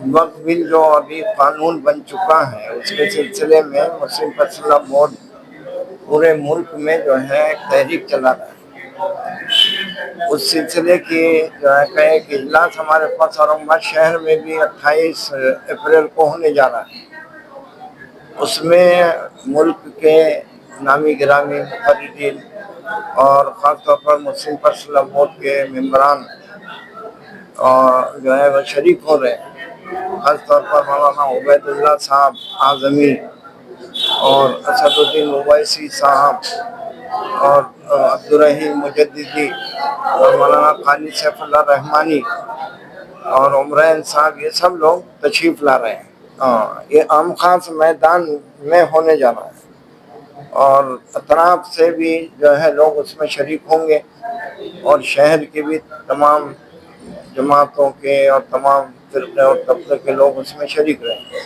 وقت بل جو ابھی قانون بن چکا ہے اس کے سلسلے میں مسلم پرسنل بورڈ پورے ملک میں جو ہے ایک تحریک چلا رہا ہے۔ اس سلسلے کی جو ہے کہ ایک اجلاس ہمارے پاس اورنگ شہر میں بھی 28 اپریل کو ہونے جا رہا ہے۔ اس میں ملک کے نامی گرامی مقررین اور خاص طور پر مسلم پرسنل بورڈ کے ممبران اور جو ہے وہ شریک ہو رہے ہیں۔ خاص طور پر مولانا عبید اللہ صاحب اعظمی اور اسد الدین اویسی صاحب اور عبدالرحیم مجددی اور مولانا قاری سیف اللہ رحمانی اور عمرین صاحب، یہ سب لوگ تشریف لا رہے ہیں۔ یہ عام خاص میدان میں ہونے جا رہا ہے اور اطراف سے بھی جو ہے لوگ اس میں شریک ہوں گے اور شہر کے بھی تمام جماعتوں کے اور تمام فرقے اور طبقے کے لوگ اس میں شریک رہیں گے۔